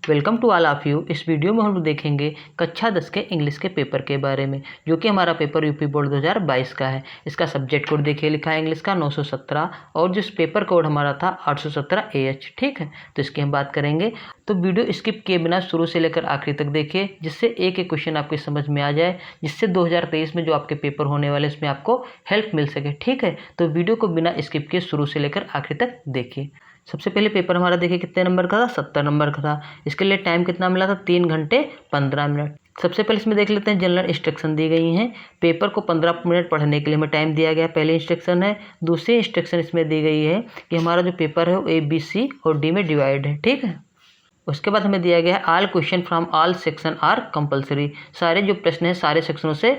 Welcome to all of you. इस video में हम लोग देखेंगे कक्षा 10 के इंग्लिश के पेपर के बारे में, जो कि हमारा पेपर यूपी बोर्ड 2022 का है। इसका सब्जेक्ट कोड देखिए लिखा है इंग्लिश का 917 और जिस पेपर कोड हमारा था 817 AH। ठीक है, तो इसकी हम बात करेंगे। तो वीडियो स्किप किए बिना शुरू से लेकर आखिरी तक देखिए, जिससे एक एक क्वेश्चन आपकी समझ में आ जाए, जिससे 2023 में जो आपके पेपर होने वाले इसमें आपको हेल्प मिल सके। ठीक है, तो वीडियो को बिना स्किप किए शुरू से लेकर आखिरी तक देखिए। सबसे पहले पेपर हमारा देखिए कितने नंबर का था, 70 नंबर का था। इसके लिए टाइम कितना मिला था, 3 घंटे 15 मिनट। सबसे पहले इसमें देख लेते हैं जनरल इंस्ट्रक्शन दी गई हैं। पेपर को 15 मिनट पढ़ने के लिए हमें टाइम दिया गया है, पहली इंस्ट्रक्शन है। दूसरी इंस्ट्रक्शन इसमें दी गई है कि हमारा जो पेपर है वो A, B, C और D में डिवाइड है। ठीक है, उसके बाद हमें दिया गया है all question from all section are compulsory. सारे जो प्रश्न हैं सारे सेक्शनों से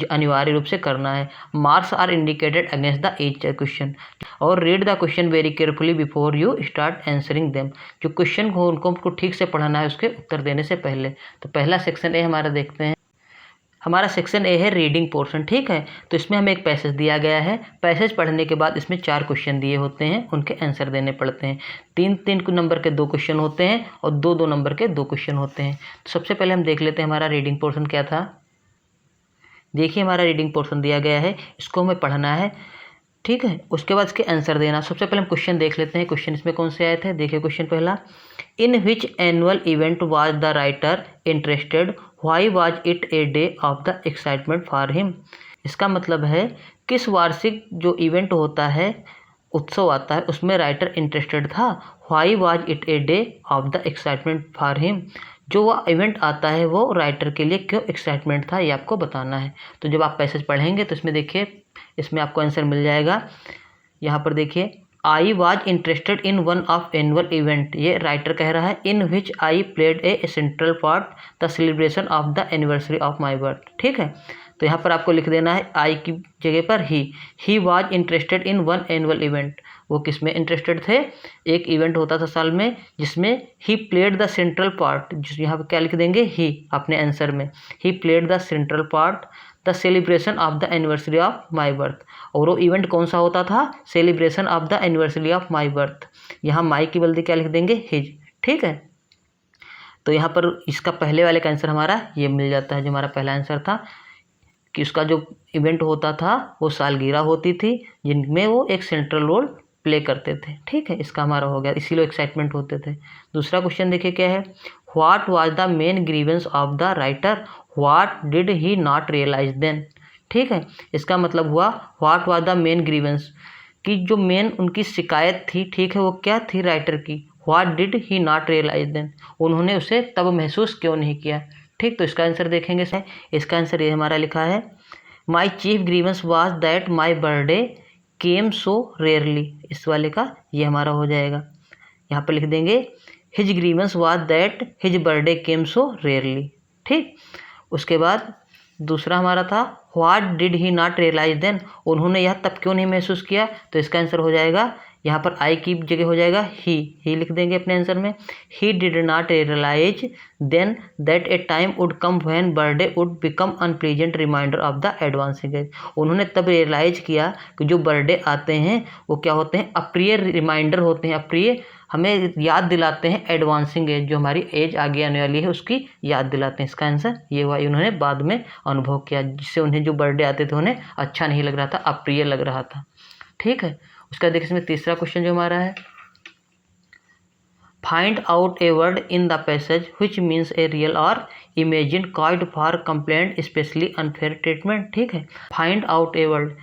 अनिवार्य रूप से करना है। Marks are indicated against the each question और read the question very carefully before you start answering them. जो क्वेश्चन हो उनको ठीक से पढ़ना है उसके उत्तर देने से पहले। तो पहला सेक्शन ए हमारा देखते हैं। हमारा सेक्शन ए है रीडिंग पोर्शन। ठीक है, तो इसमें हमें एक पैसेज दिया गया है। पैसेज पढ़ने के बाद इसमें 4 क्वेश्चन दिए होते हैं, उनके आंसर देने पड़ते हैं। 3-3 नंबर के 2 क्वेश्चन होते हैं और 2-2 नंबर के 2 क्वेश्चन होते हैं। तो सबसे पहले हम देख लेते हैं हमारा रीडिंग पोर्शन क्या था। देखिए हमारा रीडिंग पोर्शन दिया गया है, इसको हमें पढ़ना है। ठीक है, उसके बाद इसके आंसर देना। सबसे पहले हम क्वेश्चन देख लेते हैं, क्वेश्चन इसमें कौन से आए थे। देखिए क्वेश्चन पहला, in which annual event was the writer interested, why was it a day of the excitement for him. इसका मतलब है किस वार्षिक जो इवेंट होता है, उत्सव आता है, उसमें राइटर इंटरेस्टेड था। Why was it a day of the excitement for him, जो वह इवेंट आता है वो राइटर के लिए क्यों एक्साइटमेंट था, ये आपको बताना है। तो जब आप पैसेज पढ़ेंगे तो इसमें देखिए इसमें आपको आंसर मिल जाएगा। यहाँ पर देखिए, I was interested in one of annual event, ये राइटर कह रहा है, in which I played a central part the celebration of the anniversary of my birth. ठीक है, तो यहाँ पर आपको लिख देना है आई की जगह पर he was interested in one annual event. वो किस में इंटरेस्टेड थे, एक इवेंट होता था साल में जिसमें he played the central part. यहाँ पर क्या लिख देंगे, ही अपने आंसर में, he played the central part the celebration of the anniversary of my birth. और वो इवेंट कौन सा होता था, celebration of the anniversary of my birth. यहाँ माई की बदले क्या लिख देंगे, हिज। ठीक है, तो यहाँ पर इसका पहले वाले का आंसर हमारा ये मिल जाता है। जो हमारा पहला आंसर था कि उसका जो इवेंट होता था वो सालगिरह होती थी जिनमें वो एक सेंट्रल रोल प्ले करते थे। ठीक है, इसका हमारा हो गया, इसीलिए एक्साइटमेंट होते थे। दूसरा क्वेश्चन देखिए क्या है, what was the main grievance of the writer, what did he not realise then. ठीक है, इसका मतलब हुआ what was the main grievance, कि जो मेन उनकी शिकायत थी, ठीक है, वो क्या थी राइटर की। What did he not realise then, उन्होंने उसे तब महसूस क्यों नहीं किया। ठीक, तो इसका आंसर देखेंगे। इसका आंसर ये हमारा लिखा है, my chief grievance was that my birthday came so rarely. इस वाले का ये हमारा हो जाएगा, यहाँ पर लिख देंगे his grievance was that his birthday came so rarely. ठीक, उसके बाद दूसरा हमारा था what did he not realise then, उन्होंने यह तब क्यों नहीं महसूस किया। तो इसका आंसर हो जाएगा, यहाँ पर आई की जगह हो जाएगा ही लिख देंगे अपने आंसर में। He did not realise then that a time would come when birthday would become unpleasant reminder of the advancing age. उन्होंने तब रियलाइज किया कि जो बर्थडे आते हैं वो क्या होते हैं, अप्रिय रिमाइंडर होते हैं, अप्रिय हमें याद दिलाते हैं एडवांसिंग एज, जो हमारी एज आगे आने वाली है उसकी याद दिलाते हैं। इसका आंसर ये हुआ, उन्होंने बाद में अनुभव किया जिससे उन्हें जो बर्थडे आते थे उन्हें अच्छा नहीं लग रहा था, अप्रिय लग रहा था। ठीक है, उसका देखिए इसमें तीसरा क्वेश्चन जो हमारा है, find out a word in the passage which means a real और imagined caused for complaint specially unfair treatment. ठीक है, फाइंड आउट ए वर्ड,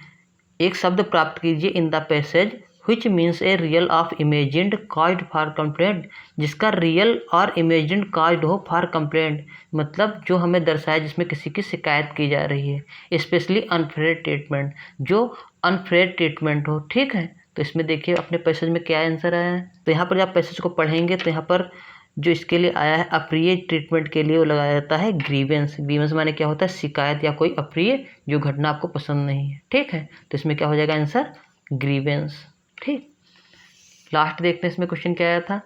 एक शब्द प्राप्त कीजिए इन the passage which means a real of imagined caused for complaint, जिसका real और imagined caused हो फॉर कंप्लेंट, मतलब जो हमें दर्शाए जिसमें किसी की शिकायत की जा रही है। स्पेशली अनफेयर ट्रीटमेंट, जो अनफेयर ट्रीटमेंट हो। ठीक है, तो इसमें देखिए अपने पैसेज में क्या आंसर आया है। तो यहाँ पर जब आप पैसेज को पढ़ेंगे तो यहाँ पर जो इसके लिए आया है अप्रिय ट्रीटमेंट के लिए वो लगाया जाता है ग्रीवेंस। ग्रीवेंस माने क्या होता है, शिकायत या कोई अप्रिय जो घटना आपको पसंद नहीं है। ठीक है, तो इसमें क्या हो जाएगा आंसर, ग्रीवेंस। ठीक, लास्ट देखते हैं इसमें क्वेश्चन क्या आया था,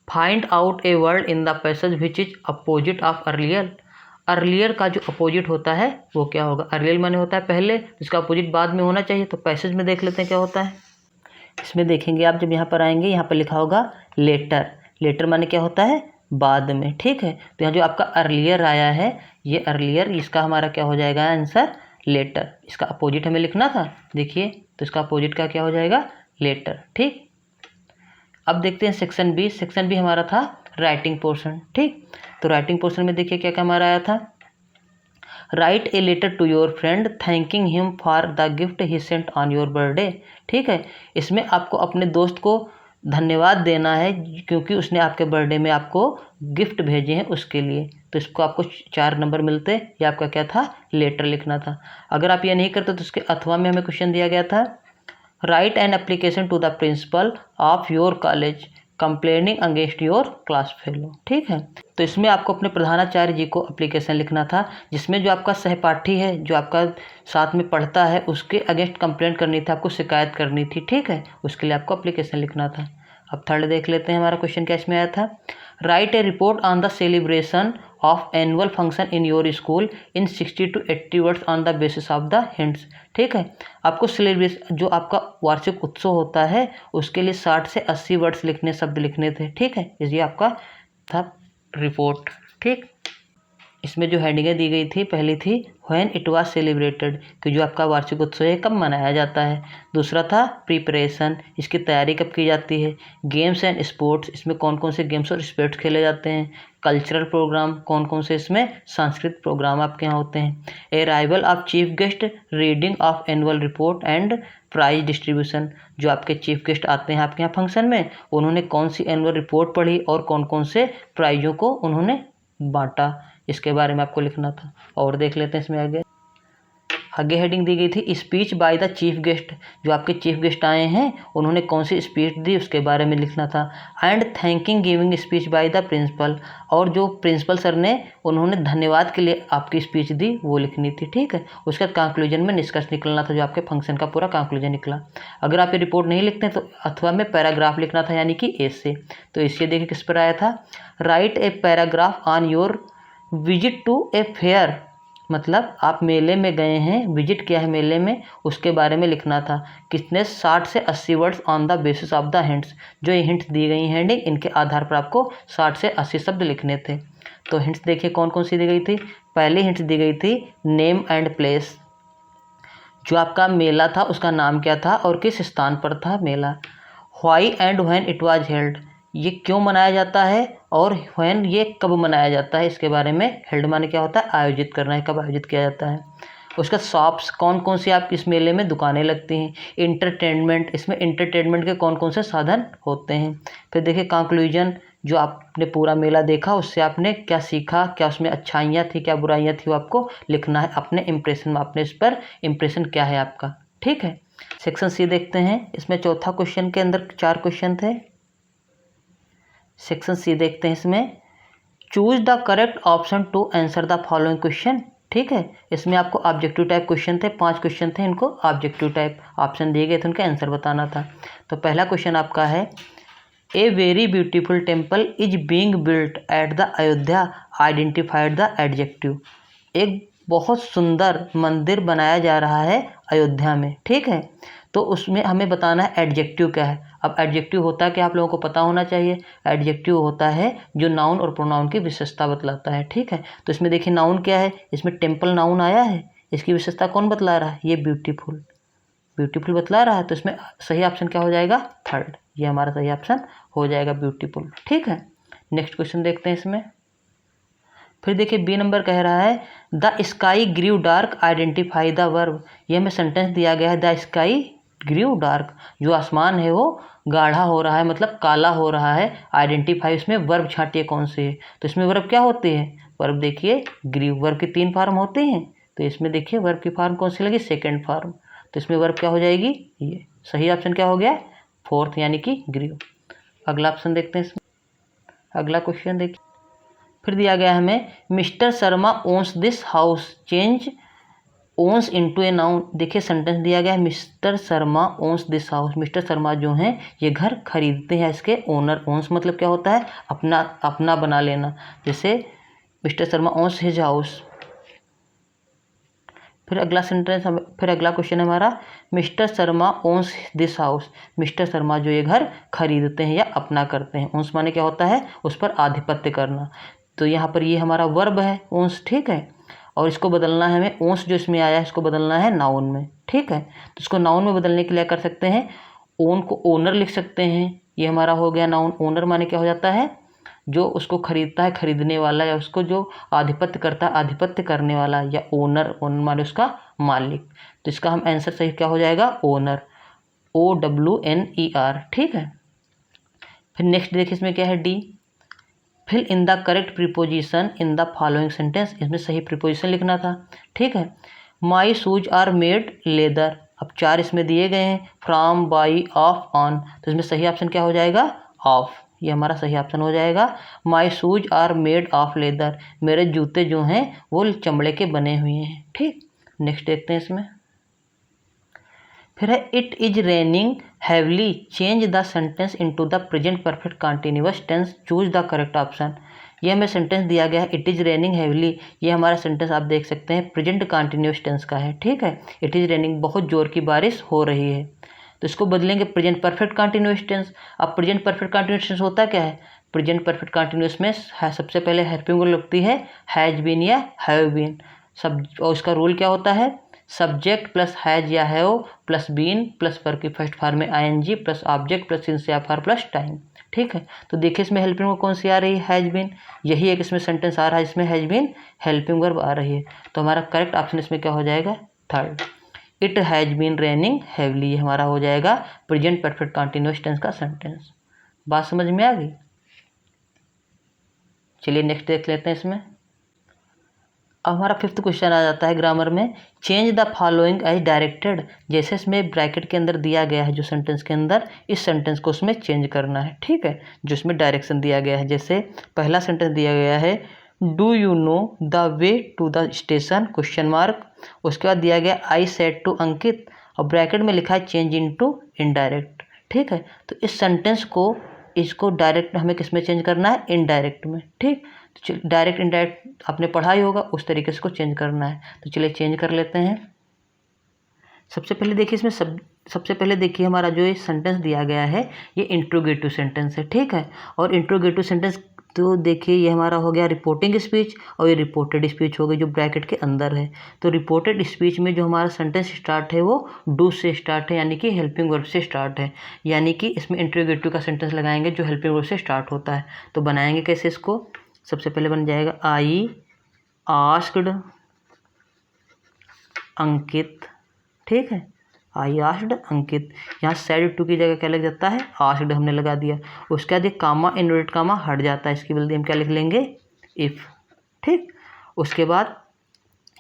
find out a word in the passage which is opposite of earlier. Earlier का जो अपोजिट होता है वो क्या होगा, अर्लियर माने होता है पहले, इसका अपोजिट बाद में होना चाहिए। तो पैसेज में देख लेते हैं क्या होता है। इसमें देखेंगे आप, जब यहाँ पर आएंगे यहाँ पर लिखा होगा लेटर। लेटर माने क्या होता है, बाद में, ठीक है। तो यहाँ जो आपका अर्लियर आया है, ये अर्लियर, इसका हमारा क्या हो जाएगा आंसर, लेटर। इसका अपोजिट हमें लिखना था, देखिए, तो इसका अपोजिट का क्या हो जाएगा, लेटर, ठीक। अब देखते हैं सेक्शन बी। सेक्शन बी हमारा था राइटिंग पोर्शन, ठीक। तो राइटिंग पोर्शन में देखिए क्या क्या हमारा आया था, write a letter to your friend thanking him for the gift he sent on your birthday, ठीक है। इसमें आपको अपने दोस्त को धन्यवाद देना है क्योंकि उसने आपके बर्थडे में आपको गिफ्ट भेजे हैं उसके लिए। तो इसको आपको 4 नंबर मिलते। ये आपका क्या था, लेटर लिखना था। अगर आप ये नहीं करते तो उसके अथवा में हमें क्वेश्चन दिया गया था, write an application to the principal of your college complaining against your class fellow, ठीक है। तो इसमें आपको अपने प्रधानाचार्य जी को एप्लीकेशन लिखना था, जिसमें जो आपका सहपाठी है, जो आपका साथ में पढ़ता है, उसके अगेंस्ट कंप्लेंट करनी थी, आपको शिकायत करनी थी, ठीक है। उसके लिए आपको एप्लीकेशन लिखना था। अब थर्ड देख लेते हैं हमारा क्वेश्चन क्या इसमें आया था, write A report on the celebration of annual function in your school in 60 to 80 words on the basis of the hints, ठीक है। आपको सेलिब्रेशन, जो आपका वार्षिक उत्सव होता है, उसके लिए 60 से 80 वर्ड्स लिखने, शब्द लिखने थे, ठीक है। ये आपका था रिपोर्ट, ठीक। इसमें जो हेडिंगें दी गई थी, पहली थी व्हेन इट वाज सेलिब्रेटेड, कि जो आपका वार्षिक उत्सव है कब मनाया जाता है। दूसरा था प्रिपरेशन, इसकी तैयारी कब की जाती है। गेम्स एंड स्पोर्ट्स, इसमें कौन कौन से गेम्स और स्पोर्ट्स खेले जाते हैं। कल्चरल प्रोग्राम, कौन कौन से इसमें सांस्कृतिक प्रोग्राम आपके यहाँ होते हैं। Arrival of chief guest, reading of annual report and prize distribution, जो आपके चीफ गेस्ट आते हैं आपके यहाँ फंक्शन में, उन्होंने कौन सी एनुअल रिपोर्ट पढ़ी और कौन कौन से प्राइजों को उन्होंने बांटा, इसके बारे में आपको लिखना था। और देख लेते हैं इसमें आगे हेडिंग दी गई थी speech by the chief guest, जो आपके चीफ गेस्ट आए हैं उन्होंने कौन सी स्पीच दी उसके बारे में लिखना था। And thanking giving speech by the principal, और जो प्रिंसिपल सर ने उन्होंने धन्यवाद के लिए आपकी स्पीच दी वो लिखनी थी, ठीक है। उसके बाद कंक्लूजन में निष्कर्ष निकलना था, जो आपके फंक्शन का पूरा कंक्लूजन निकला। अगर आप ये रिपोर्ट नहीं लिखते तो अथवा में पैराग्राफ लिखना था, यानी कि एसे। तो इससे देखिए किस पर आया था, write a paragraph on your visit to a fair, मतलब आप मेले में गए हैं, विजिट किया है मेले में, उसके बारे में लिखना था। कितने 60 से 80 words on the basis of the hints, जो ये हिंट्स दी गई हैं हेडिंग, इनके आधार पर आपको 60 से 80 शब्द लिखने थे। तो हिंट्स देखिए कौन कौन सी दी गई थी। पहली हिंट्स दी गई थी नेम एंड प्लेस, जो आपका मेला था उसका नाम क्या था और किस स्थान पर था मेला। Why and when it was held, ये क्यों मनाया जाता है और व्हेन ये कब मनाया जाता है, इसके बारे में। हेल्ड माने क्या होता है, आयोजित करना है, कब आयोजित किया जाता है। उसका शॉप्स, कौन कौन सी आप इस मेले में दुकानें लगती हैं। इंटरटेनमेंट, इसमें इंटरटेनमेंट के कौन कौन से साधन होते हैं। फिर देखिए कंक्लूजन, जो आपने पूरा मेला देखा उससे आपने क्या सीखा, क्या उसमें अच्छाइयाँ थी, क्या बुराइयाँ थी, वो आपको लिखना है अपने इम्प्रेशन में, अपने इस पर इम्प्रेशन क्या है आपका, ठीक है। सेक्शन सी देखते हैं, इसमें चौथा क्वेश्चन के अंदर 4 क्वेश्चन थे। सेक्शन सी देखते हैं, इसमें choose the correct option to answer the following question, ठीक है। इसमें आपको ऑब्जेक्टिव टाइप क्वेश्चन थे, 5 क्वेश्चन थे, इनको ऑब्जेक्टिव टाइप ऑप्शन दिए गए थे, उनका आंसर बताना था। तो पहला क्वेश्चन आपका है, a very beautiful temple is being built at the Ayodhya, identified the adjective, एक बहुत सुंदर मंदिर बनाया जा रहा है अयोध्या में, ठीक है। तो उसमें हमें बताना है एडजेक्टिव क्या है। अब एडजेक्टिव होता है कि आप लोगों को पता होना चाहिए, एडजेक्टिव होता है जो नाउन और प्रोनाउन की विशेषता बतलाता है, ठीक है। तो इसमें देखिए नाउन क्या है, इसमें टेम्पल नाउन आया है, इसकी विशेषता कौन बतला रहा है, ये ब्यूटीफुल, ब्यूटीफुल बतला रहा है। तो इसमें सही ऑप्शन क्या हो जाएगा, थर्ड, ये हमारा सही ऑप्शन हो जाएगा ब्यूटीफुल, ठीक है। नेक्स्ट क्वेश्चन देखते हैं इसमें। फिर देखिए बी नंबर कह रहा है the sky grew dark, identify the verb, ये हमें सेंटेंस दिया गया है, द स्काई ग्रीव डार्क, जो आसमान है वो गाढ़ा हो रहा है, मतलब काला हो रहा है। आइडेंटिफाई, इसमें वर्ब छांटिए कौन सी है, तो इसमें वर्ब क्या होती है, वर्ब देखिए ग्रीव, वर्ब की 3 फॉर्म होते हैं, तो इसमें देखिए वर्ब की फॉर्म कौन सी लगी, सेकेंड फॉर्म। तो इसमें वर्ब क्या हो जाएगी, ये सही ऑप्शन क्या हो गया, फोर्थ, यानी कि ग्रीव। अगला ऑप्शन देखते हैं इसमें। अगला क्वेश्चन देखिए, फिर दिया गया हमें Mister Sharma owns this house, change owns into a noun. देखिए सेंटेंस दिया गया है Mister Sharma owns this house, Mister Sharma जो हैं ये घर खरीदते हैं, इसके ओनर। ओन्स मतलब क्या होता है, अपना, अपना बना लेना। जैसे Mister Sharma owns his house, फिर अगला सेंटेंस फिर अगला क्वेश्चन है हमारा, Mister Sharma owns this house. Mister Sharma जो ये घर खरीदते हैं या अपना करते हैं। ओन्स माने क्या होता है, उस पर आधिपत्य करना। तो यहाँ पर ये हमारा वर्ब है ओन्स, ठीक है। और इसको बदलना है हमें, ओन्स जो इसमें आया है इसको बदलना है नाउन में, ठीक है। तो इसको नाउन में बदलने के लिए कर सकते हैं, ओन को ओनर लिख सकते हैं। ये हमारा हो गया नाउन। ओनर माने क्या हो जाता है, जो उसको खरीदता है, खरीदने वाला, या उसको जो आधिपत्य करता है, आधिपत्य करने वाला, या ओनर, ओनर माने उसका मालिक। तो इसका हम आंसर सही क्या हो जाएगा, ओनर, OWNER, ठीक है। फिर नेक्स्ट देखिए इसमें क्या है, D, fill in the correct preposition in the following sentence. इसमें सही प्रीपोजिशन लिखना था, ठीक है। My shoes are made leather. अब 4 इसमें दिए गए हैं, फ्रॉम, बाई, ऑफ, ऑन। तो इसमें सही ऑप्शन क्या हो जाएगा, ऑफ। ये हमारा सही ऑप्शन हो जाएगा। My shoes are made of leather. मेरे जूते जो हैं वो चमड़े के बने हुए हैं, ठीक। नेक्स्ट देखते हैं इसमें, फिर है it is raining heavily. Change the sentence into the present perfect continuous tense, choose the correct option. ये हमें सेंटेंस दिया गया है, इट इज़ रेनिंग हैवली। ये हमारा सेंटेंस आप देख सकते हैं प्रेजेंट कंटिन्यूअस टेंस का है, ठीक है। इट इज़ रेनिंग, बहुत जोर की बारिश हो रही है। तो इसको बदलेंगे प्रेजेंट परफेक्ट कंटिन्यूअस टेंस। अब प्रेजेंट परफेक्ट कंटिन्यूअस टेंस होता क्या है, प्रेजेंट परफेक्ट कंटिन्यूअस में सबसे पहले हेल्पिंग वर्ब लगती है हैज बीन या हैव बीन। सब, और उसका रूल क्या होता है, सब्जेक्ट प्लस हैज या have plus been plus verb की फर्स्ट फॉर्म में ING plus object plus since या फॉर प्लस टाइम, ठीक है। तो देखिए इसमें हेल्पिंग वर्ब कौन सी आ रही है, हैज बीन। यही एक इसमें सेंटेंस आ रहा है इसमें हैज बीन हेल्पिंग वर्ब आ रही है। तो हमारा करेक्ट ऑप्शन इसमें क्या हो जाएगा, third, it has been raining heavily. ये हमारा हो जाएगा प्रेजेंट परफेक्ट कंटिन्यूअस टेंस का सेंटेंस। बात समझ में आ गई। चलिए नेक्स्ट देख लेते हैं इसमें। अब हमारा 5th क्वेश्चन आ जाता है ग्रामर में, change the following as directed. जैसे इसमें ब्रैकेट के अंदर दिया गया है जो सेंटेंस के अंदर, इस सेंटेंस को उसमें चेंज करना है, ठीक है, जो इसमें डायरेक्शन दिया गया है। जैसे पहला सेंटेंस दिया गया है, do you know the way to the station, question mark. उसके बाद दिया गया आई सेड टू अंकित, और ब्रैकेट में लिखा है चेंज इनटू इनडायरेक्ट, ठीक है। तो इस सेंटेंस को, इसको डायरेक्ट हमें किस में चेंज करना है, इनडायरेक्ट में, ठीक। तो डायरेक्ट इनडायरेक्ट आपने पढ़ा ही होगा, उस तरीके से इसको चेंज करना है। तो चलिए चेंज कर लेते हैं। सबसे पहले देखिए इसमें सबसे पहले देखिए हमारा जो ये सेंटेंस दिया गया है ये इंट्रोगेटिव सेंटेंस है, ठीक है। और इंट्रोगेटिव सेंटेंस तो देखिए ये हमारा हो गया रिपोर्टिंग स्पीच, और ये रिपोर्टेड स्पीच हो गई जो ब्रैकेट के अंदर है। तो रिपोर्टेड स्पीच में जो हमारा सेंटेंस स्टार्ट है वो डू से स्टार्ट है, यानी कि हेल्पिंग वर्ब से स्टार्ट है। यानी कि इसमें इंट्रोगेटिव का सेंटेंस लगाएंगे जो हेल्पिंग वर्ब से स्टार्ट होता है। तो बनाएंगे कैसे इसको, सबसे पहले बन जाएगा आई आस्क्ड अंकित, ठीक है। आई आस्क्ड अंकित, यहाँ सेड टू की जगह क्या लग जाता है, आस्क्ड हमने लगा दिया। उसके बाद ये कामा इनवर्टेड कामा हट जाता है, इसकी बदले हम क्या लिख लेंगे, इफ़, ठीक। उसके बाद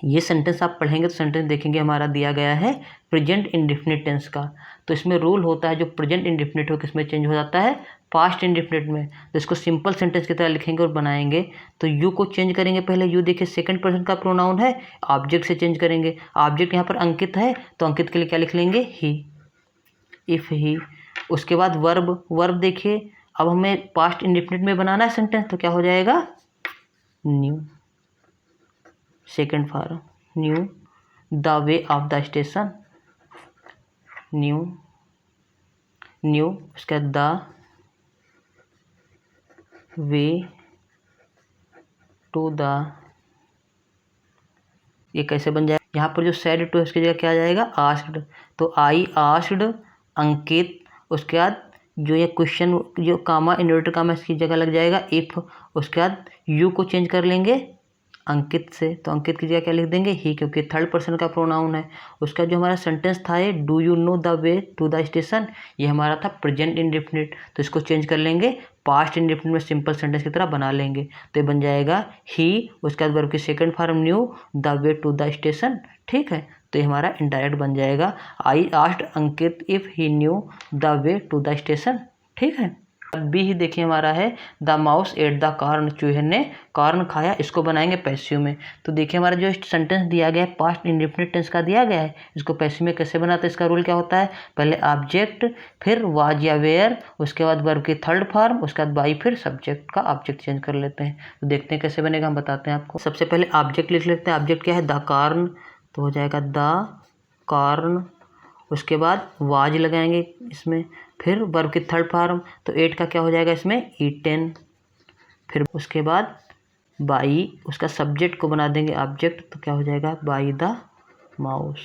ये सेंटेंस आप पढ़ेंगे तो सेंटेंस देखेंगे हमारा दिया गया है प्रेजेंट इंडेफिनिट टेंस का। तो इसमें रूल होता है जो प्रेजेंट इंडेफिनिट हो किसमें चेंज हो जाता है, पास्ट इंडेफिनिट में। तो इसको सिंपल सेंटेंस की तरह लिखेंगे और बनाएंगे। तो यू को चेंज करेंगे, पहले यू देखिए सेकंड पर्सन का प्रोनाउन है, ऑब्जेक्ट से चेंज करेंगे। ऑब्जेक्ट यहाँ पर अंकित है तो अंकित के लिए क्या लिख लेंगे, ही, इफ़ ही। उसके बाद वर्ब, वर्ब देखिए अब हमें पास्ट इंडेफिनिट में बनाना है सेंटेंस, तो क्या हो जाएगा, new, second form knew the way of the station, new new. उसके बाद द वे टू द, ये कैसे बन जाएगा, यहाँ पर जो सेड टू है उसकी जगह क्या आ जाएगा, आस्क्ड। तो आई आस्क्ड अंकित। उसके बाद जो ये क्वेश्चन जो कामा इन्वर्टेड कामा इसकी जगह लग जाएगा इफ़। उसके बाद यू को चेंज कर लेंगे अंकित से, तो अंकित की जगह क्या लिख देंगे, ही, क्योंकि थर्ड पर्सन का प्रोनाउन है। उसका जो हमारा सेंटेंस था ये do you know the way to the station, ये हमारा था प्रेजेंट इंडेफिनिट। तो इसको चेंज कर लेंगे पास्ट इंडेफिनिट में, सिंपल सेंटेंस की तरह बना लेंगे। तो ये बन जाएगा ही, उसके बाद वर्ब की second form knew the way to the station, ठीक है। तो ये हमारा इनडायरेक्ट बन जाएगा I asked Ankit if he knew the way to the station, ठीक है। बी ही देखिए हमारा है the mouse ate the corn, चूहे ने कॉर्न खाया। इसको बनाएंगे पैसिव में। तो देखिए हमारा जो सेंटेंस दिया गया है पास्ट इंडेफिनिट टेंस का दिया गया है, इसको पैसिव में कैसे बनाते हैं, इसका रूल क्या होता है, पहले ऑब्जेक्ट फिर वाज या वेयर, उसके बाद वर्ब की थर्ड फॉर्म, उसके बाद बाई, फिर सब्जेक्ट का ऑब्जेक्ट चेंज कर लेते हैं। तो देखते हैं कैसे बनेगा, हम बताते हैं आपको। सबसे पहले ऑब्जेक्ट लिख लेते हैं। ऑब्जेक्ट क्या है, द कॉर्न। तो हो जाएगा द कॉर्न, उसके बाद वाज लगाएंगे इसमें, फिर वर्ब की थर्ड फॉर्म, तो एट का क्या हो जाएगा इसमें ईटेन, फिर उसके बाद बाई, उसका सब्जेक्ट को बना देंगे ऑब्जेक्ट, तो क्या हो जाएगा बाई द माउस।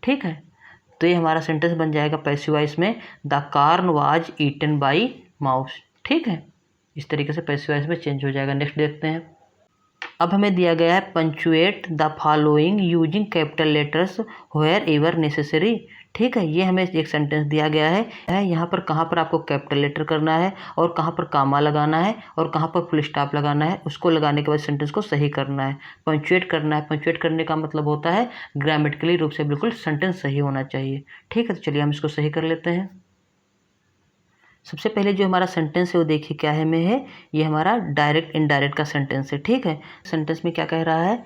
ठीक है, तो ये हमारा सेंटेंस बन जाएगा पैसिव वॉइस में, the corn was eaten by mouse. ठीक है, इस तरीके से पैसिव वॉइस में चेंज हो जाएगा। नेक्स्ट देखते हैं। अब हमें दिया गया है punctuate the following using capital letters wherever necessary. ठीक है, ये हमें एक सेंटेंस दिया गया है यहाँ पर कहाँ पर आपको कैपिटल लेटर करना है और कहाँ पर कामा लगाना है और कहाँ पर फुल स्टॉप लगाना है, उसको लगाने के बाद सेंटेंस को सही करना है, पंचुएट करना है। पंचुएट करने का मतलब होता है ग्रामेटिकली रूप से बिल्कुल सेंटेंस सही होना चाहिए। ठीक है, तो चलिए हम इसको सही कर लेते हैं। सबसे पहले जो हमारा सेंटेंस है वो देखिए क्या है में है, ये हमारा डायरेक्ट इनडायरेक्ट का सेंटेंस है। ठीक है, सेंटेंस में क्या कह रहा है,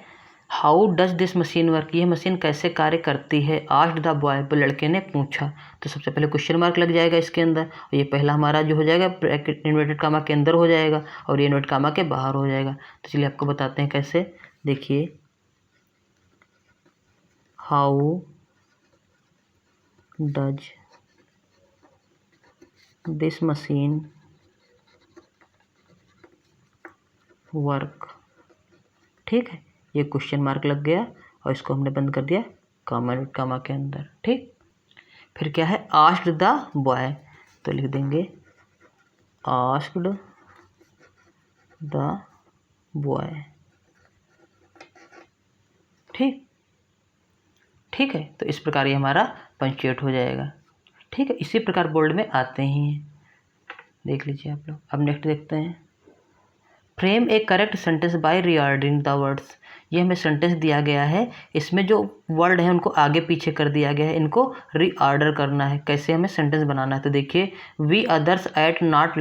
how does this machine work, यह मशीन कैसे कार्य करती है, आस्क्ड द बॉय, लड़के ने पूछा। तो सबसे पहले क्वेश्चन मार्क लग जाएगा इसके अंदर, और ये पहला हमारा जो हो जाएगा ब्रैकेट इन्वर्टेड कामा के अंदर हो जाएगा और ये इन्वर्टेड कामा के बाहर हो जाएगा। तो चलिए आपको बताते हैं कैसे। देखिए, how does this machine work. ठीक है, ये क्वेश्चन मार्क लग गया और इसको हमने बंद कर दिया कामा के अंदर। ठीक, फिर क्या है, आस्क्ड द बॉय, तो लिख देंगे आस्क्ड द बॉय। ठीक, ठीक है, तो इस प्रकार ये हमारा पंचुएट हो जाएगा। ठीक है, इसी प्रकार बोल्ड में आते ही हैं, देख लीजिए आप लोग। अब नेक्स्ट देखते हैं, frame A correct sentence by reordering the words. ये हमें सेंटेंस दिया गया है, इसमें जो वर्ड है उनको आगे पीछे कर दिया गया है, इनको रीऑर्डर करना है। कैसे हमें सेंटेंस बनाना है, तो देखिए, we others at not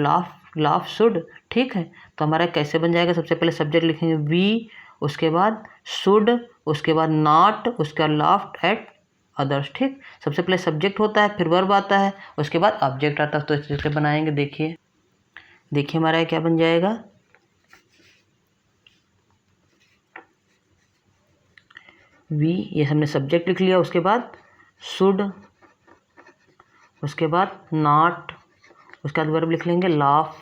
laugh should. ठीक है, तो हमारा कैसे बन जाएगा, सबसे पहले सब्जेक्ट लिखेंगे वी, उसके बाद शुड, उसके बाद नॉट, उसके बाद लाफ्ड एट अदर्स। ठीक, सबसे पहले सब्जेक्ट होता है, फिर वर्ब आता है, उसके बाद ऑब्जेक्ट आता है। तो इस तरीके से बनाएंगे। देखिए हमारा क्या बन जाएगा, वी, ये हमने सब्जेक्ट लिख लिया, उसके बाद शुड, उसके बाद नॉट, उसके बाद वर्ब लिख लेंगे लाफ,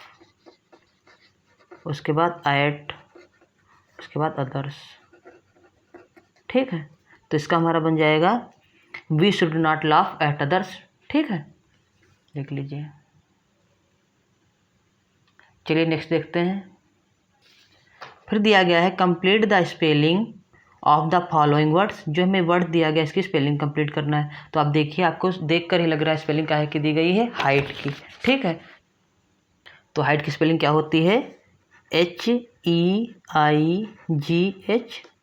उसके बाद एट, उसके बाद अदर्स। ठीक है, तो इसका हमारा बन जाएगा we should not laugh at others. ठीक है, देख लीजिए। चलिए नेक्स्ट देखते हैं। फिर दिया गया है complete the spelling of the following words. जो हमें वर्ड दिया गया इसकी स्पेलिंग कंप्लीट करना है। तो आप देखिए, आपको देखकर ही लग रहा है स्पेलिंग काहे की दी गई है, हाइट की। ठीक है, तो हाइट की स्पेलिंग क्या होती है, HEIGHT।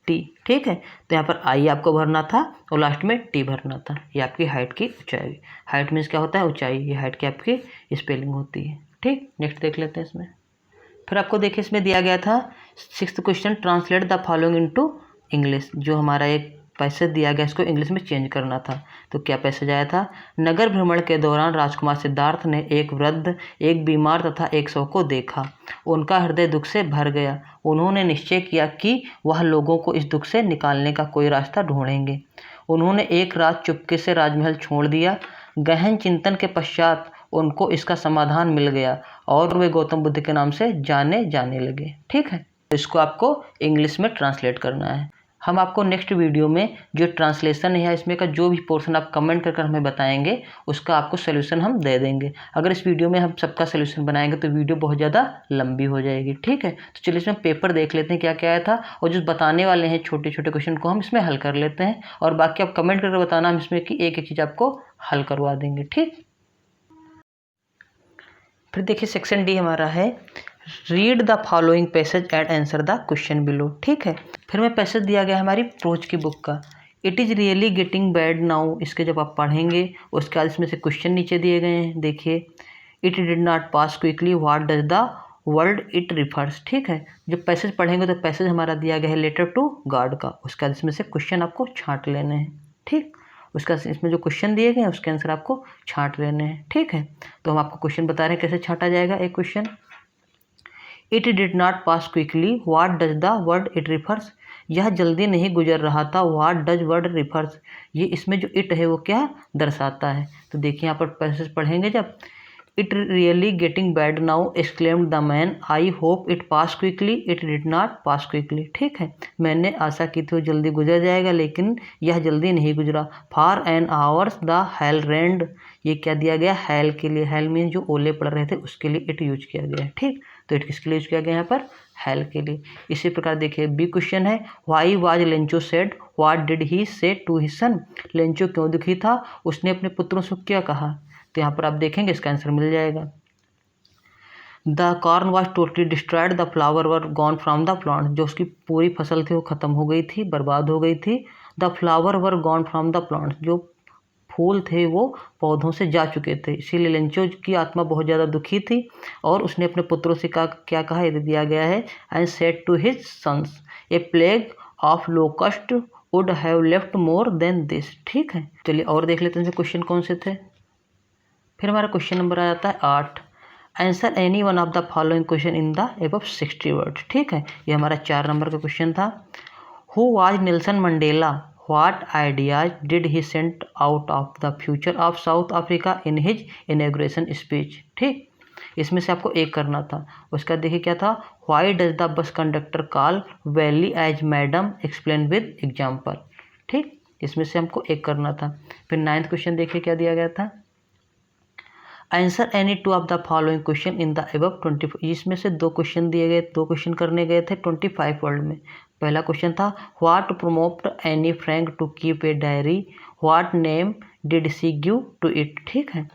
ठीक है, तो यहाँ पर आई आपको भरना था और लास्ट में टी भरना था। ये आपकी हाइट की ऊंचाई, हाइट मीन्स क्या होता है, ऊंचाई। ये हाइट की आपकी स्पेलिंग होती है। ठीक, नेक्स्ट देख लेते हैं इसमें। फिर आपको देखिए, इसमें दिया गया था 6th question, translate the following into English. जो हमारा एक पैसेज दिया गया, इसको इंग्लिश में चेंज करना था। तो क्या पैसेज आया था, नगर भ्रमण के दौरान राजकुमार सिद्धार्थ ने एक वृद्ध, एक बीमार तथा एक शव को देखा। उनका हृदय दुख से भर गया। उन्होंने निश्चय किया कि वह लोगों को इस दुख से निकालने का कोई रास्ता ढूंढेंगे। उन्होंने एक रात चुपके से राजमहल छोड़ दिया। गहन चिंतन के पश्चात उनको इसका समाधान मिल गया और वे गौतम बुद्ध के नाम से जाने लगे। ठीक है, तो इसको आपको इंग्लिश में ट्रांसलेट करना है। हम आपको नेक्स्ट वीडियो में जो ट्रांसलेशन है इसमें का जो भी पोर्शन आप कमेंट कर हमें बताएंगे, उसका आपको सोल्यूशन हम दे देंगे। अगर इस वीडियो में हम सबका सोल्यूशन बनाएंगे तो वीडियो बहुत ज़्यादा लंबी हो जाएगी। ठीक है, तो चलिए इसमें पेपर देख लेते हैं क्या क्या आया था, और जो बताने वाले हैं छोटे छोटे क्वेश्चन को हम इसमें हल कर लेते हैं, और बाकी आप कमेंट करके बताना, हम इसमें की एक एक चीज़ आपको हल करवा देंगे। ठीक, फिर देखिए सेक्शन डी हमारा है, read the following passage and answer the question below. ठीक है, फिर में पैसेज दिया गया हमारी प्रोच की बुक का, it is really getting bad now. इसके जब आप पढ़ेंगे उसके बाद इसमें से क्वेश्चन नीचे दिए गए हैं। देखिए, it did not pass quickly, what does the world it refers. ठीक है, जब पैसेज पढ़ेंगे तो पैसेज हमारा दिया गया है लेटर टू गॉड का, उसके बाद इसमें से क्वेश्चन आपको छांट लेने हैं। ठीक, उसका इसमें जो क्वेश्चन दिए गए हैं उसके आंसर आपको छांट लेने हैं। ठीक है, तो हम आपको क्वेश्चन बता रहे हैं कैसे छांटा जाएगा। एक question, it did not pass quickly, what does the word it refers. यह जल्दी नहीं गुजर रहा था। व्हाट डज वर्ड रिफर्स, ये इसमें जो इट है वो क्या दर्शाता है। तो देखिए यहाँ पर पैसेज पढ़ेंगे जब, it really getting bad now exclaimed the man, I hope it pass quickly, it did not pass quickly. ठीक है, मैंने आशा की थी वो जल्दी गुजर जाएगा लेकिन यह जल्दी नहीं गुजरा। For an hours the hail rained, ये क्या दिया गया, हेल के लिए, हेल मीन जो ओले पड़ रहे थे उसके लिए इट यूज किया गया है। ठीक, तो इट किसके लिए यूज किया गया यहाँ पर, हेल के लिए। इसी प्रकार देखिए बी क्वेश्चन है, why was Lencho said, what did ही से टू हिज सन, लेंचो क्यों दुखी था, उसने अपने पुत्रों से क्या कहा। तो यहाँ पर आप देखेंगे इसका आंसर मिल जाएगा। The corn was totally destroyed, the flower were gone from the plant, जो उसकी पूरी फसल थी वो खत्म हो गई थी, बर्बाद हो गई थी। The flower were gone from the plant, जो फूल थे वो पौधों से जा चुके थे, इसीलिए लेंचो की आत्मा बहुत ज़्यादा दुखी थी और उसने अपने पुत्रों से क्या कहा, ये दिया गया है, and said to his sons, a plague of locust would have left more than this. ठीक है, चलिए और देख लेते हैं क्वेश्चन कौन से थे। फिर हमारा क्वेश्चन नंबर आ जाता है 8, answer any one of the following question in the above 60 words. ठीक है, ये हमारा 4 नंबर का क्वेश्चन था। Who was Nelson Mandela, what ideas did he sent out of the future of south Africa in his inauguration speech. ठीक, इसमें से आपको एक करना था। उसका देखिए क्या था, why does the bus conductor call Valli as madam, explain with example. ठीक, इसमें से हमको एक करना था। फिर 9th क्वेश्चन देखिए क्या दिया गया था, answer any two of the following question in the above 25, इसमें से 2 क्वेश्चन दिए गए, 2 क्वेश्चन करने गए थे 25 वर्ड में। पहला क्वेश्चन था, what promote Anne Frank to keep a diary, what name did she give to it. ठीक है,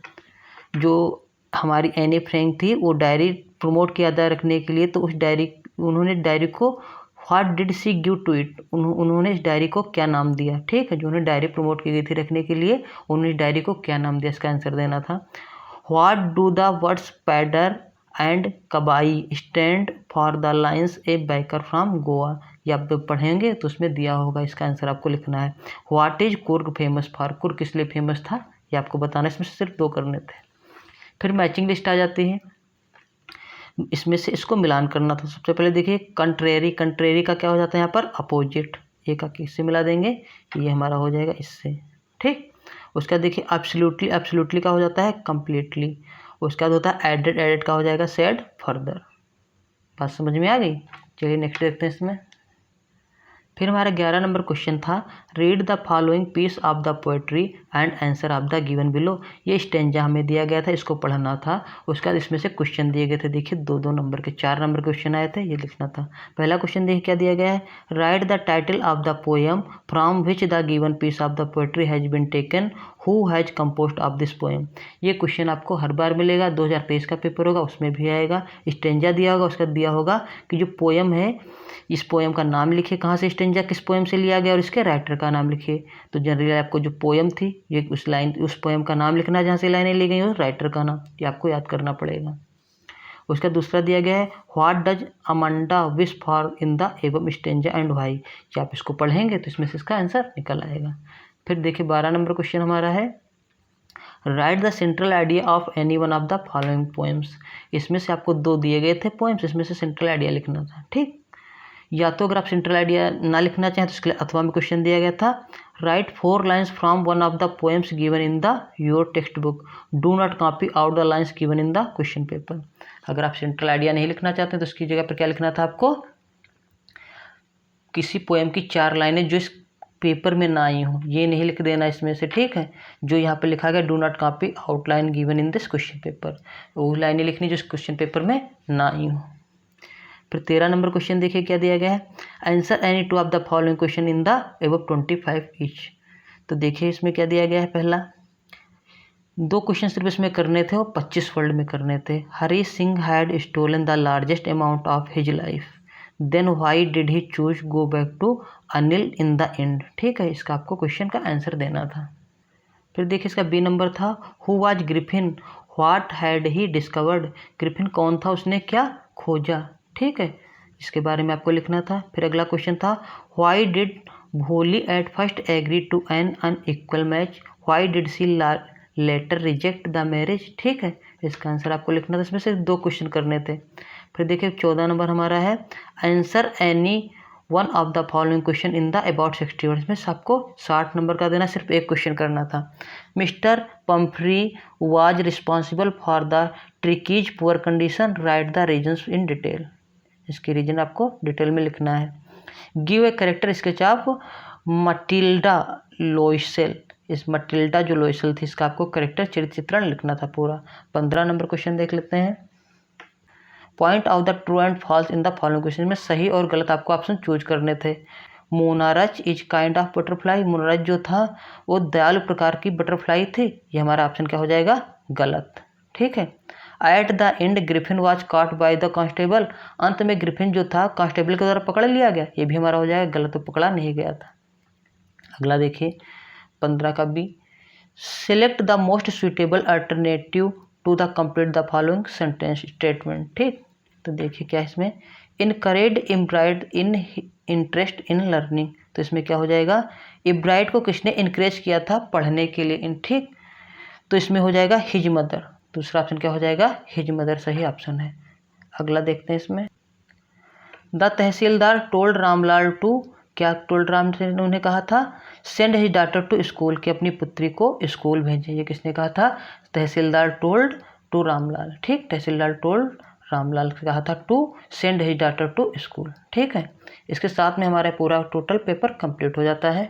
जो हमारी एनी फ्रैंक थी वो डायरी प्रमोट किया था रखने के लिए, तो उस डायरी, उन्होंने डायरी को what did she give to it, उन्होंने इस डायरी को क्या नाम दिया। ठीक है, जो उन्होंने डायरी प्रमोट की गई थी रखने के लिए, उन्होंने इस डायरी को क्या नाम दिया, इसका आंसर देना था। What do the words pader and कबाई stand for the lines A biker from Goa, ये आप पढ़ेंगे तो उसमें दिया होगा, इसका आंसर आपको लिखना है। What is Coorg famous for, Coorg किस लिए फेमस था ये आपको बताना, इसमें से सिर्फ 2 करने थे। फिर मैचिंग लिस्ट आ जाती है, इसमें से इसको मिलान करना था। सबसे पहले देखिए कंट्रेरी, कंट्रेरी का क्या हो जाता है यहाँ पर, अपोजिट, ये का किससे मिला देंगे, ये हमारा हो जाएगा इससे। ठीक, उसका देखिए एब्सोल्युटली, एब्सोल्युटली का हो जाता है कंप्लीटली, उसका बाद होता है एडेड, एडेड का हो जाएगा सेड फर्दर। बात समझ में आ गई। चलिए नेक्स्ट देखते हैं इसमें। फिर हमारा 11 नंबर क्वेश्चन था, read the following piece of the poetry and answer of the given below, ये स्टेंजा हमें दिया गया था, इसको पढ़ना था। उसके बाद इसमें से क्वेश्चन दिए गए थे, देखिए 2-2 नंबर के 4 नंबर क्वेश्चन आए थे, ये लिखना था। पहला क्वेश्चन देखिए क्या दिया गया है, write the title of the poem from which the given piece of the poetry has been taken, who has composed of this poem. ये क्वेश्चन आपको हर बार मिलेगा, 2023 का पेपर होगा उसमें भी आएगा। स्टेंजा दिया होगा, उसका दिया होगा कि जो पोएम है, इस पोएम का नाम लिखिए, कहाँ से स्टेंजा किस पोएम से लिया गया और इसके राइटर का नाम लिखिए। तो जनरली आपको जो पोएम थी, ये उस लाइन, उस पोएम का नाम लिखना है जहाँ से लाइनें ली गई और राइटर का नाम, ये आपको याद करना पड़ेगा। उसका दूसरा दिया गया है, what does Amanda wish for in the above stanza and why, ये आप इसको पढ़ेंगे तो इसमें से इसका आंसर निकल आएगा। फिर देखिए 12 नंबर क्वेश्चन हमारा है, write the central idea of any one of the following poems. इसमें से आपको 2 दिए गए थे पोएम्स, इसमें से सेंट्रल आइडिया लिखना था। ठीक, या तो अगर आप सेंट्रल आइडिया ना लिखना चाहें तो इसके लिए अथवा में क्वेश्चन दिया गया था, right 4 lines from one of the poems given in the your text book, do not copy out the lines given in the question paper. अगर आप सेंट्रल आइडिया नहीं लिखना चाहते तो इसकी जगह पर क्या लिखना था आपको, किसी पोएम की 4 लाइनें जो इस पेपर में ना आई हो, ये नहीं लिख देना इसमें से। ठीक है, जो यहाँ पे लिखा गया do not copy outline given in this question paper, वो लाइनें लिखनी जो इस क्वेश्चन पेपर में ना आई हो। फिर 13 नंबर क्वेश्चन देखिए क्या दिया गया है, answer any 2 of the following question in the above 25 each. तो देखिए इसमें क्या दिया गया है, पहला 2 क्वेश्चन सिर्फ इसमें करने थे और 25 वर्ड में करने थे। Hari Singh had stolen the largest amount of his life, then why did he choose go back to Anil in the end. ठीक है, इसका आपको क्वेश्चन का आंसर देना था। फिर देखिए इसका बी नंबर था, who was Griffin, what had he discovered, Griffin कौन था, उसने क्या खोजा। ठीक है, इसके बारे में आपको लिखना था। फिर अगला क्वेश्चन था, why did Bholi at first agree to an unequal match, why did she later reject the marriage. ठीक है, इसका आंसर आपको लिखना था। इसमें से 2 क्वेश्चन करने थे। फिर देखिए 14 नंबर हमारा है, answer any one of the following question in the about 60 words में सबको 60 नंबर का देना, सिर्फ एक क्वेश्चन करना था। Mister Pumphrey was responsible for the Tricki's poor condition, write the reasons in detail. इसके रीजन आपको डिटेल में लिखना है। Give a character sketch of Matilda Loisel. इस मटिल्डा जो लोइसेल थी इसका आपको कैरेक्टर चरित्र चित्रण लिखना था पूरा। 15 नंबर क्वेश्चन देख लेते हैं। Point of the true and falls in the following question में सही और गलत आपको ऑप्शन चूज करने थे। मोनारच इज काइंड ऑफ बटरफ्लाई, मोनारच जो था वो दयालु प्रकार की बटरफ्लाई थी, ये हमारा ऑप्शन क्या हो जाएगा, गलत। ठीक है। At the end Griffin was caught by the constable, अंत में ग्रिफिन जो था कांस्टेबल के द्वारा पकड़ लिया गया, ये भी हमारा हो जाएगा गलत, तो पकड़ा नहीं गया था। अगला देखिए 15 का B, select the most suitable alternative to the complete the following sentence statement. ठीक, तो देखिए क्या इसमें, encourage imbibed in interest in learning, तो इसमें क्या हो जाएगा, इब्राइड को किसने इनकरेज किया था पढ़ने के लिए इन, ठीक, तो इसमें हो जाएगा हिज मदर। दूसरा ऑप्शन क्या हो जाएगा, हिज मदर सही ऑप्शन है। अगला देखते हैं इसमें, the tehsildar told Ramlal to, क्या टोल्ड राम ने उन्हें कहा था, send his daughter to school, कि अपनी पुत्री को स्कूल भेजें, ये किसने कहा था, तहसीलदार टोल्ड टू रामलाल। ठीक, तहसीलदार टोल्ड रामलाल से कहा था to send his daughter to school. ठीक है, इसके साथ में हमारा पूरा टोटल पेपर कंप्लीट हो जाता है।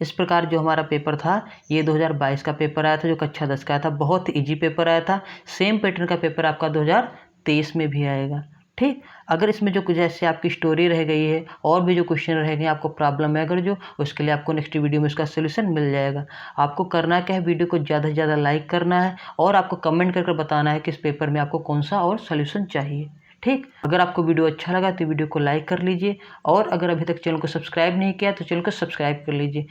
इस प्रकार जो हमारा पेपर था ये 2022 का पेपर आया था, जो कक्षा 10 का आया था, बहुत इजी पेपर आया था। सेम पैटर्न का पेपर आपका 2023 में भी आएगा। ठीक, अगर इसमें जो कुछ जैसे आपकी स्टोरी रह गई है और भी जो क्वेश्चन रह गए आपको प्रॉब्लम है अगर जो, उसके लिए आपको नेक्स्ट वीडियो में उसका सोल्यूशन मिल जाएगा। आपको करना क्या है, वीडियो को ज़्यादा से ज़्यादा लाइक करना है और आपको कमेंट करके बताना है कि इस पेपर में आपको कौन सा और सोल्यूशन चाहिए। ठीक, अगर आपको वीडियो अच्छा लगा तो वीडियो को लाइक कर लीजिए और अगर अभी तक चैनल को सब्सक्राइब नहीं किया तो चैनल को सब्सक्राइब कर लीजिए।